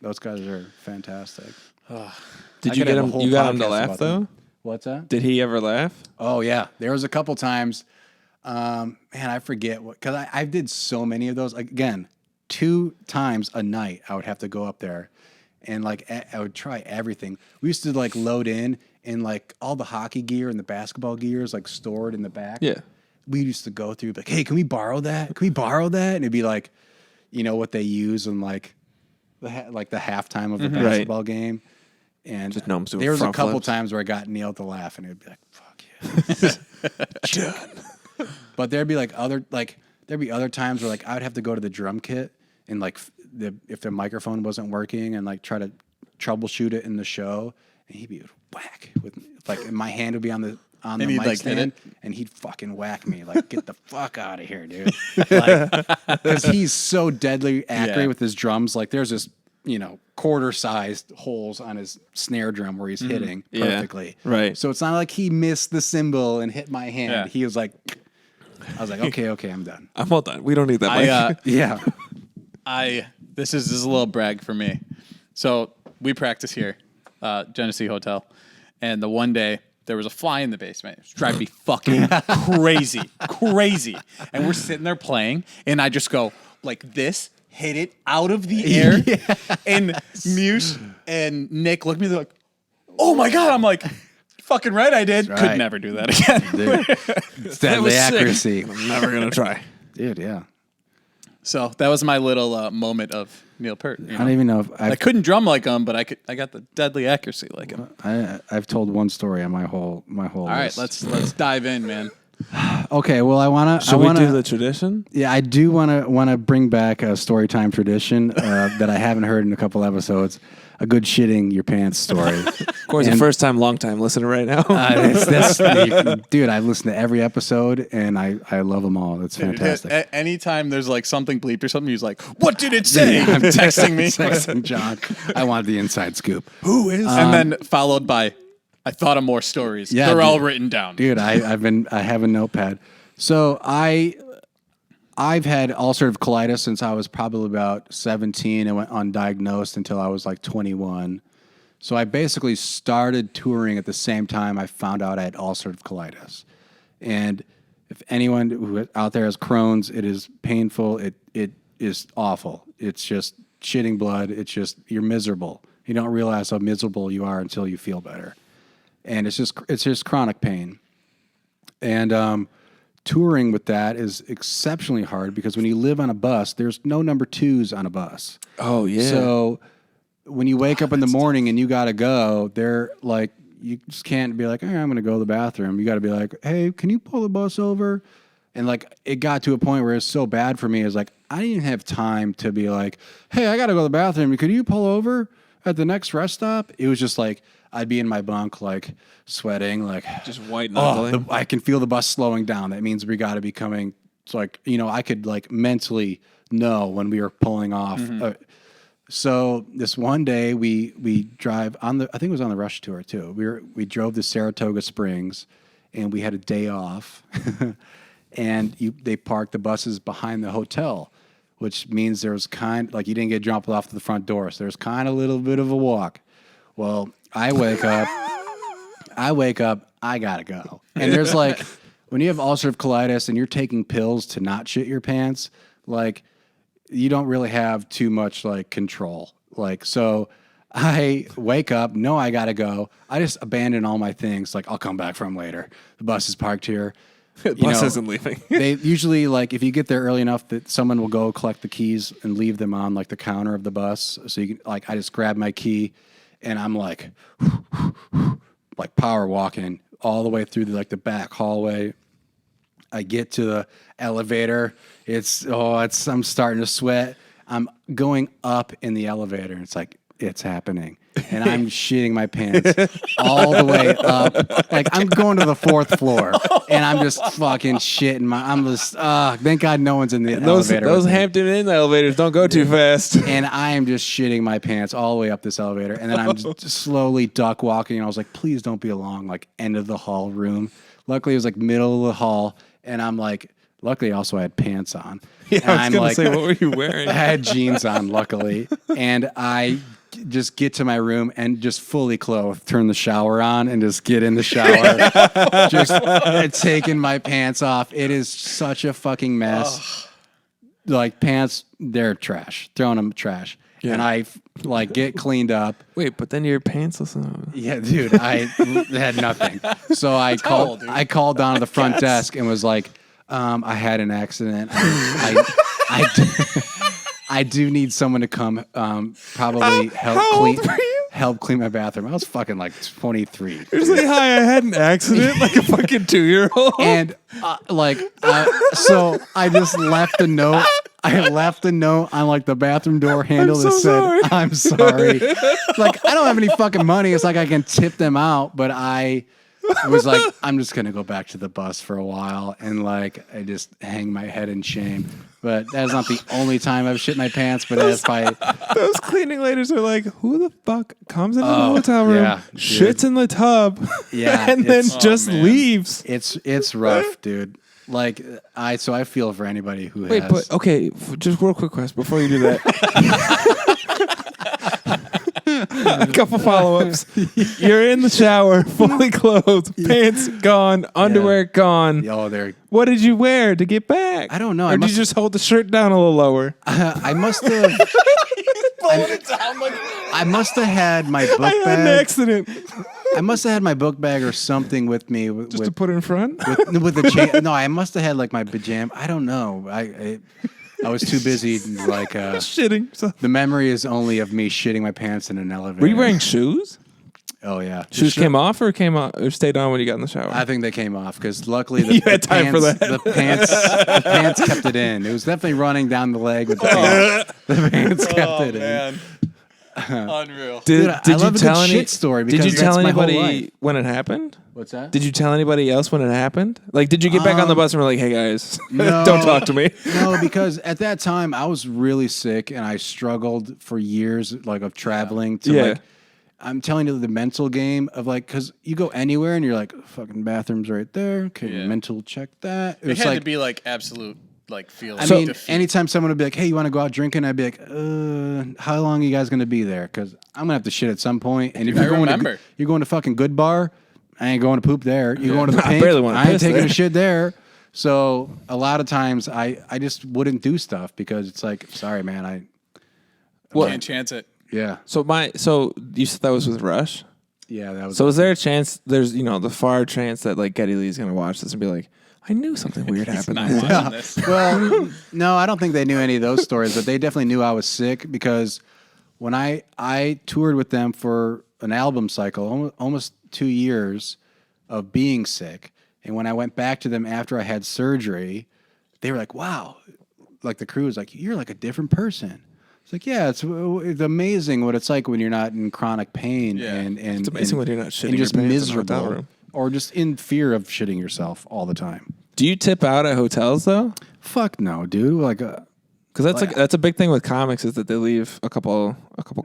Those guys are fantastic. Did I you could get have a him? whole You got him to podcast laugh about them. though. What's that? Did he ever laugh? Oh yeah, there was a couple times. Man, I forget what because I did so many of those. Again, 2 times a night I would have to go up there, and like I would try everything. We used to like load in and like all the hockey gear and the basketball gear is like stored in the back. Yeah. We used to go through like, hey, can we borrow that? Can we borrow that? And it'd be like, you know what they use in like the halftime of a basketball game. And Just gnomes doing there was a front couple flips. times where I got Neil to laugh, and it'd be like, "Fuck yeah." But there'd be other times where like I would have to go to the drum kit and like if the microphone wasn't working and like try to troubleshoot it in the show, and he'd be whack with like and my hand would be on the he'd, mic like, hit stand, it? and he'd fucking whack me like, get the fuck out of here, dude. Like, because he's so deadly accurate Yeah. with his drums. Like there's this quarter-sized holes on his snare drum where he's hitting Yeah. perfectly. Right. So it's not like he missed the cymbal and hit my hand. Yeah. He was like, I was like, okay, I'm done. I'm all done. We don't need that. mic. Yeah. This is a little brag for me. So we practice here, Genesee Hotel, and the one day there was a fly in the basement. It was driving me fucking crazy. And we're sitting there playing, and I just go like this, hit it out of the air, and Muse and Nick look at me, they're like, "Oh my god!" I'm like, "Fucking right, I did." That's Could right. never do that again. Dude, it's deadly was sick. accuracy. I'm never gonna try. Dude, yeah. So that was my little moment of Neil Peart. You I know? don't even know if I couldn't drum like him, but I got the deadly accuracy like him. I've told one story on my whole All right, let's dive in, man. Okay, well, I Should we do the tradition? Yeah, I do want to bring back a story time tradition that I haven't heard in a couple episodes. A good shitting your pants story. Of course, a first time, long time listener right now. Dude, I've listened to every episode and I love them all. It's fantastic. Anytime there's like something bleeped or something, he's like, "What did it say?" I'm texting me. texting John. I want the inside scoop. Who is? And then followed by, "I thought of more stories. Yeah, They're dude. all written down." Dude, I have a notepad. So I've had ulcerative colitis since I was probably about 17 and went undiagnosed until I was like 21. So I basically started touring at the same time I found out I had ulcerative colitis. And if anyone who out there has Crohn's, it is painful. It is awful. It's just shitting blood. It's just, you're miserable. You don't realize how miserable you are until you feel better. And it's just chronic pain. And touring with that is exceptionally hard because when you live on a bus, there's no number 2s on a bus. Oh yeah. So when you wake up in the morning and you got to go, they're like, you just can't be like, hey, I'm going to go to the bathroom. You got to be like, hey, can you pull the bus over? And like, it got to a point where it's so bad for me. It's like, I didn't have time to be like, hey, I got to go to the bathroom. Could you pull over at the next rest stop? It was just like, I'd be in my bunk, like sweating, like just white knuckling. I can feel the bus slowing down. That means we got to be coming. It's like, I could like mentally know when we were pulling off. So this one day we drive on I think it was on the Rush tour too. We drove to Saratoga Springs and we had a day off and they parked the buses behind the hotel, which means there's you didn't get dropped off to the front door, so there's kind of a little bit of a walk. Well, I wake up, I gotta go, and there's like when you have ulcerative colitis and you're taking pills to not shit your pants, like you don't really have too much like control, like so. I wake up, know I gotta go. I just abandon all my things. Like, I'll come back for them later. The bus is parked here. The bus isn't leaving. They usually, like, if you get there early enough that someone will go collect the keys and leave them on, like, the counter of the bus. So you can, like, I just grab my key and I'm like power walking all the way through the back hallway. I get to the elevator. I'm starting to sweat. I'm going up in the elevator. And it's like, it's happening. And I'm shitting my pants all the way up. Like, I'm going to the 4th floor, and I'm just fucking shitting thank God no one's in the elevator. Those Hampton Inn elevators don't go too fast. And I am just shitting my pants all the way up this elevator. And then I'm just slowly duck walking, and I was like, please don't be along, like, end of the hall room. Luckily, it was, like, middle of the hall, and I'm like, luckily, also I had pants on. Yeah, I was going to say, what were you wearing? I had jeans on, luckily. And I just get to my room and just fully clothed, turn the shower on and just get in the shower. Just taking my pants off. It is such a fucking mess. Like, pants, they're trash. Throwing them trash. Yeah. And I get cleaned up. Wait, but then your pantsless. Yeah, dude, I had nothing. So I called down to the front desk and was like, I had an accident. I do need someone to come probably help clean my bathroom. I was fucking like 23. You're just like, hi, I had an accident, like a fucking 2-year-old. And so I just left a note. I left a note on like the bathroom door handle that said, I'm sorry. Like, I don't have any fucking money. It's like I can tip them out, but I was like, I'm just going to go back to the bus for a while. And like, I just hang my head in shame. But that's not the only time I've shit my pants, but that's probably... Those cleaning ladies are like, who the fuck comes into the hotel room, shits in the tub, and then just leaves? It's rough, dude. Like, I feel for anybody who has... Wait, but, okay, just real quick question before you do that. A couple follow-ups. You're in the shower, fully clothed, pants gone, underwear gone. Oh, they're... What did you wear to get back? I don't know. Or did you just hold the shirt down a little lower? I must have... I must have had my book bag. I had an accident. I must have had my book bag or something with me. Just to put in front? With the chain. No, I must have had like my pajama. I don't know. I was too busy like shitting. The memory is only of me shitting my pants in an elevator. Were you wearing shoes? Oh yeah. Shoes came off or stayed on when you got in the shower? I think they came off because luckily you had time for that. The pants kept it in. It was definitely running down the leg with the pants. The pants kept it in. Unreal. Did you tell any shit story? Did you tell anybody when it happened? What's that? Did you tell anybody else when it happened? Like, did you get back on the bus and were like, "Hey guys, no, don't talk to me"? No, because at that time I was really sick and I struggled for years, like of traveling to like. I'm telling you the mental game of like, because you go anywhere and you're like, fucking bathroom's right there. Okay, mental check that. It had to be like absolute. Like feel. I mean, anytime someone would be like, "Hey, you want to go out drinking?" I'd be like, how long are you guys going to be there? Because I'm going to have to shit at some point. And if you're going to fucking Good Bar, I ain't going to poop there. You're going to the Pink, I ain't taking a shit there. So a lot of times I just wouldn't do stuff because it's like, sorry, man, I can't chance it. Yeah. So you said that was with Rush? Yeah, that was. So is there a chance? There's the far chance that like Geddy Lee's going to watch this and be like, I knew something weird happened. Well, no, I don't think they knew any of those stories, but they definitely knew I was sick because when I toured with them for an album cycle, almost 2 years of being sick, and when I went back to them after I had surgery, they were like, "Wow!" Like the crew was like, "You're like a different person." It's like, yeah, it's amazing what it's like when you're not in chronic pain, and it's amazing when you're not shitting and just your pants miserable. in a hotel room. Or just in fear of shitting yourself all the time. Do you tip out at hotels though? Fuck no, dude. Like, Because that's a big thing with comics is that they leave a couple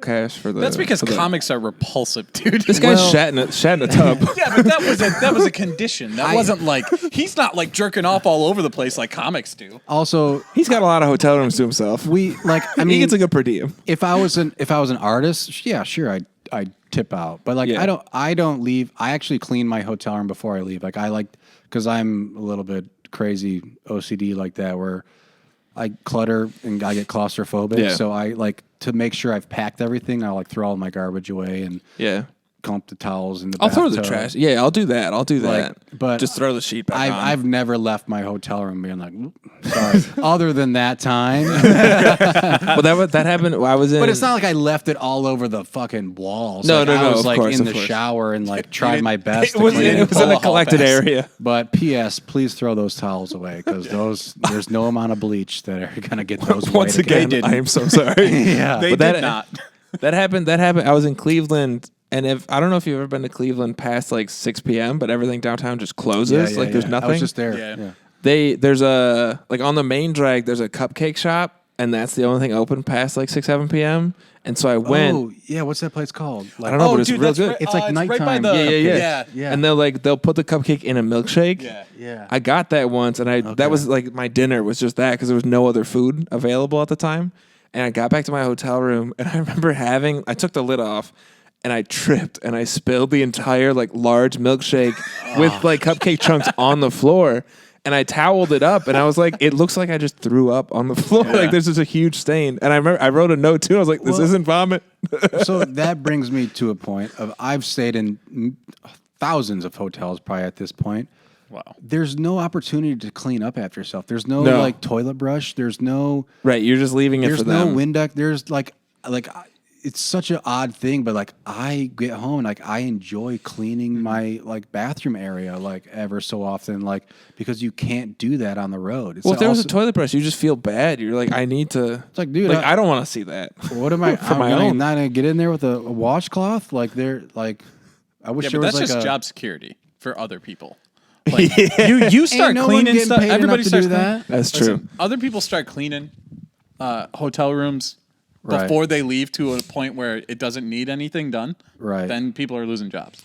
cash for the. That's because for the- comics are repulsive, dude. This guy's shatting a tub. Yeah, but that was a condition. That wasn't like he's not like jerking off all over the place like comics do. Also, He's got a lot of hotel rooms to himself. he gets a good per diem. if I was an artist, yeah, sure, I'd tip out. But like Yeah. I don't leave. I actually clean my hotel room before I leave. Like because I'm a little bit crazy OCD like that where I clutter and I get claustrophobic. Yeah. So I like to make sure I've packed everything. I like throw all my garbage away and Yeah. clump the towels in the I'll throw the bathtub. trash. Yeah, I'll do that. But just throw the sheet back on. I've never left my hotel room being like, "Oop, sorry. Other than that time. Well, that happened. I was in. But it's not like I left it all over the fucking walls. No, like, no, I no, was of like course, in of the course. shower and like tried my best. It to was clean in pull a a hall collected pass. area. But P.S. Please throw those towels away because there's no amount of bleach that are gonna get those. Once white again, I am so sorry. Yeah. They But did that- not. That happened. I was in Cleveland, and I don't know if you've ever been to Cleveland past like 6 p.m., but everything downtown just closes. There's nothing. I was just there. Yeah. There's a like on the main drag. There's a cupcake shop, and that's the only thing open past like 6-7 p.m. And so I went. Oh yeah, what's that place called? Like, I don't know, but it's dude, real that's good. right- It's like right by nighttime. the Yeah. Yeah. And they'll put the cupcake in a milkshake. Yeah. Yeah. I got that once, and that was like my dinner was just that because there was no other food available at the time. And I got back to my hotel room, and I remember I took the lid off, and I tripped, and I spilled the entire like large milkshake with like cupcake chunks on the floor. And I toweled it up, and I was like, it looks like I just threw up on the floor. Like there's just a huge stain. And I remember I wrote a note too. I was like, this isn't vomit. So that brings me to a point of I've stayed in thousands of hotels probably at this point. Wow. There's no opportunity to clean up after yourself. There's no No. like toilet brush. There's no Right, you're just leaving it there's for no them. Windex. There's like it's such an odd thing, but like I get home and like I enjoy cleaning my like bathroom area like ever so often, like because you can't do that on the road. It's Well, if there was a also- toilet brush, you just feel bad. You're like, I need to. It's like, dude, I don't want to see that. what am I? For my I'm own. not gonna get in there with a washcloth. Like they're like, I wish Yeah, there but was that's like just a job security for other people. Like you start Ain't no one cleaning getting stuff. paid Everybody enough to starts do cleaning. that. That's Listen, true. other people start cleaning hotel rooms Right. before they leave to a point where it doesn't need anything done. Right. Then people are losing jobs.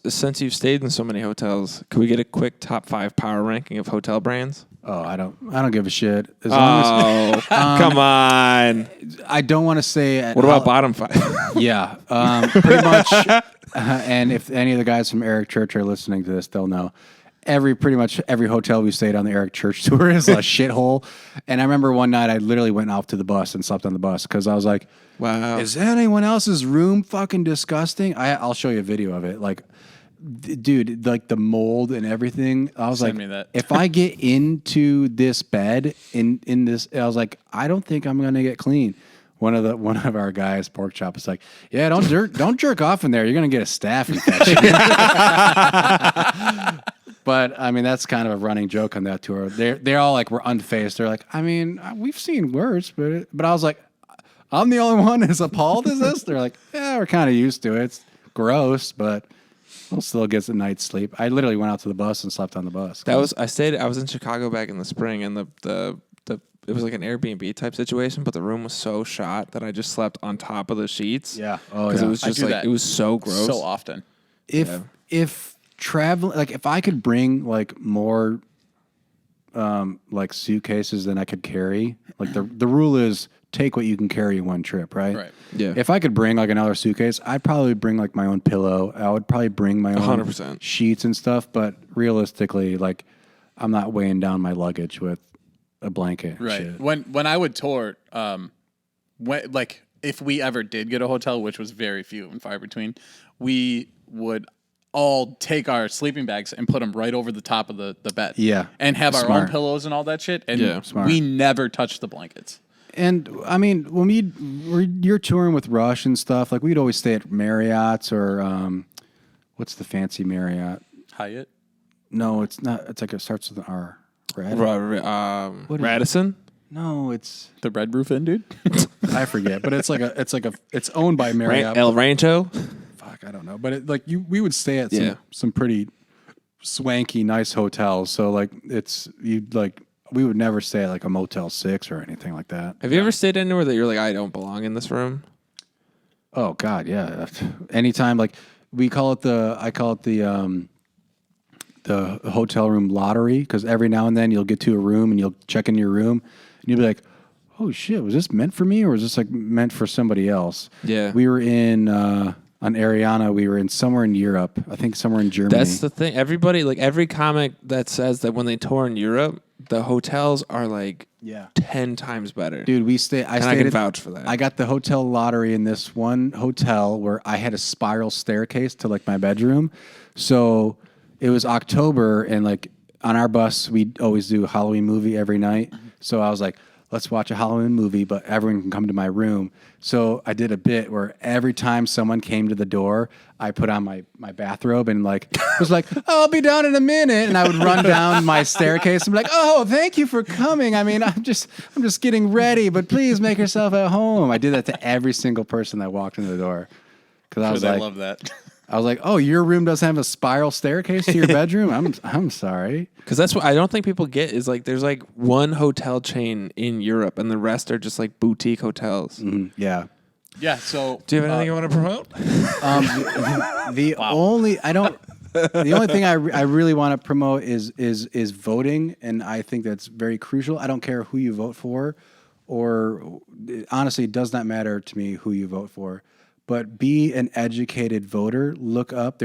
Since you've stayed in so many hotels, can we get a quick top 5 power ranking of hotel brands? Oh, I don't give a shit. As long as Come on. I don't want to say. What about bottom 5? Yeah, pretty much. And if any of the guys from Eric Church are listening to this, they'll know. Pretty much every hotel we stayed on the Eric Church tour is a shithole. And I remember one night I literally went off to the bus and slept on the bus because I was like, Wow. is anyone else's room fucking disgusting? I'll show you a video of it. Like, dude, like the mold and everything. I was Send like, me that. if I get into this bed in this, I was like, I don't think I'm gonna get clean. One of our guys, pork chop, is like, yeah, don't jerk off in there. You're gonna get a staph infection. But I mean, that's kind of a running joke on that tour. They're all like, we're unfazed. They're like, I mean, we've seen worse, but I was like, I'm the only one as appalled as this. They're like, yeah, we're kind of used to it. It's gross, but we'll still get a night's sleep. I literally went out to the bus and slept on the bus. I was in Chicago back in the spring, and it was like an Airbnb type situation, but the room was so shot that I just slept on top of the sheets. Yeah. Oh, Because yeah. it was I just do like, that it was so gross. So often. If travel, like if I could bring like more like suitcases than I could carry, like the rule is take what you can carry in one trip, right? Right. Yeah. If I could bring like another suitcase, I'd probably bring like my own pillow. I would probably bring my own 100%. sheets and stuff. But realistically, like I'm not weighing down my luggage with a blanket. and Right. shit. When I would tour, like if we ever did get a hotel, which was very few and far between, we would all take our sleeping bags and put them right over the top of the bed. Yeah. And have our own Smart. pillows and all that shit. And Yeah. Smart. we never touched the blankets. And I mean, when you're touring with Rush and stuff, like we'd always stay at Marriott's or what's the fancy Marriott? Hyatt. No, it's not. It's like it starts with an R. Radisson? No, it's The Red Roof Inn, dude. I forget, but it's owned by Marriott. El Rancho? Fuck, I don't know, but we would stay at Yeah. some pretty swanky, nice hotels. So like you'd like we would never stay at like a Motel 6 or anything like that. Have you ever stayed anywhere that you're like, I don't belong in this room? Oh God, yeah. Anytime, like I call it the hotel room lottery, because every now and then you'll get to a room and you'll check in your room and you'll be like, oh shit, was this meant for me or was this like meant for somebody else? Yeah. We were in on Ariana. We were in somewhere in Europe. I think somewhere in Germany. That's the thing. Everybody, like every comic that says that when they tour in Europe, the hotels are like 10 times better. Dude, I can vouch for that. I got the hotel lottery in this one hotel where I had a spiral staircase to like my bedroom. So it was October and like on our bus, we always do a Halloween movie every night. So I was like, let's watch a Halloween movie, but everyone can come to my room. So I did a bit where every time someone came to the door, I put on my bathrobe and like was like, oh, I'll be down in a minute. And I would run down my staircase and be like, oh, thank you for coming. I mean, I'm just getting ready, but please make yourself at home. I did that to every single person that walked into the door. Because I was like, love that. I was like, oh, your room doesn't have a spiral staircase to your bedroom? I'm sorry. Because that's what I don't think people get is like there's like one hotel chain in Europe and the rest are just like boutique hotels. Yeah. Yeah. So Do you have anything you want to promote? The only thing I really want to promote is voting, and I think that's very crucial. I don't care who you vote for, or honestly, it does not matter to me who you vote for. But be an educated voter. Look up.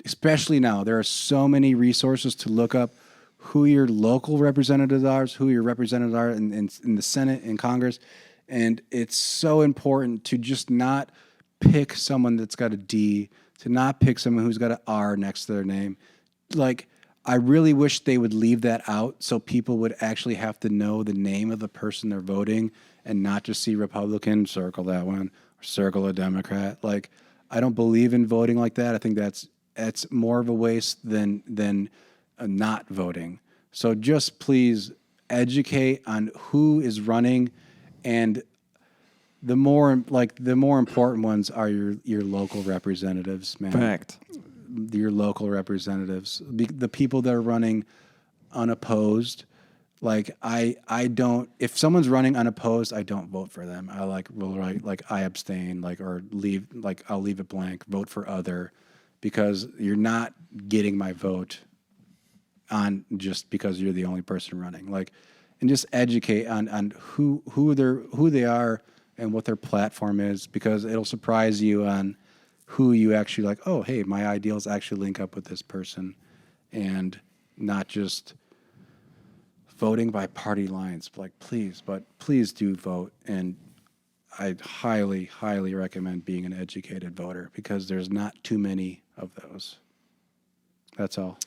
Especially now, there are so many resources to look up who your local representatives are, who your representatives are in the Senate and Congress. And it's so important to just not pick someone that's got a D, to not pick someone who's got an R next to their name. Like, I really wish they would leave that out so people would actually have to know the name of the person they're voting and not just see Republican, circle that one, or circle a Democrat. Like, I don't believe in voting like that. I think that's more of a waste than not voting. So just please educate on who is running, and the more important ones are your local representatives, man. Fact. Your local representatives, the people that are running unopposed. Like I don't. If someone's running unopposed, I don't vote for them. I abstain, or leave. Like, I'll leave it blank. Vote for other, because you're not getting my vote on just because you're the only person running. Like, and just educate on who they are and what their platform is, because it'll surprise you on who you actually like. Oh, hey, my ideals actually link up with this person, and not just voting by party lines. Like, please do vote. And I highly, highly recommend being an educated voter, because there's not too many of those. That's all.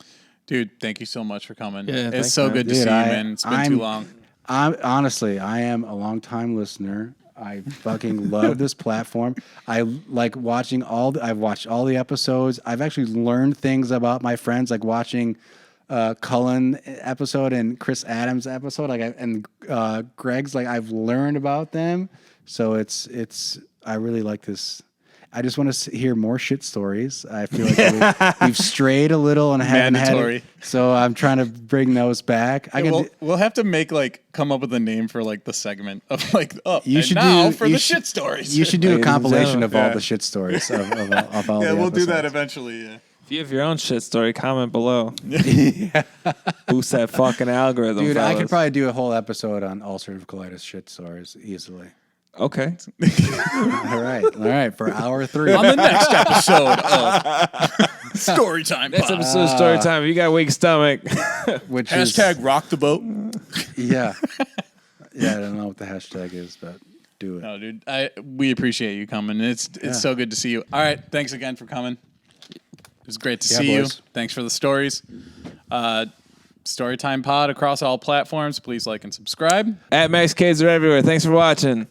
Dude, thank you so much for coming. Yeah, it's so good to see you, man. It's been too long. Honestly, I am a long-time listener. I fucking love this platform. I like watching I've watched all the episodes. I've actually learned things about my friends, like watching Cullen episode and Chris Adams episode. And Greg's, like, I've learned about them. So I really like this. I just want to hear more shit stories. I feel like we've strayed a little and haven't Mandatory. had it. So I'm trying to bring those back. We'll have to come up with a name for the segment of you should now do, for you the should, shit stories. You should do a Ladies and compilation of all gentlemen. the shit stories of all Yeah, the we'll do that episodes. eventually. Yeah. If you have your own shit story, comment below. Boost that fucking algorithm, Dude, I fellas. could probably do a whole episode on ulcerative colitis shit stories easily. Okay. All right. For hour 3. On the next episode of Story Time Next Pod. episode of Story Time. If you got weak stomach. Which Hashtag rock the boat. Yeah. Yeah, I don't know what the hashtag is, but do it. No, dude, we appreciate you coming. It's so good to see you. All right, thanks again for coming. It was great to see boys. you. Thanks for the stories. Storytime Pod across all platforms. Please like and subscribe. @MaxCades are everywhere. Thanks for watching.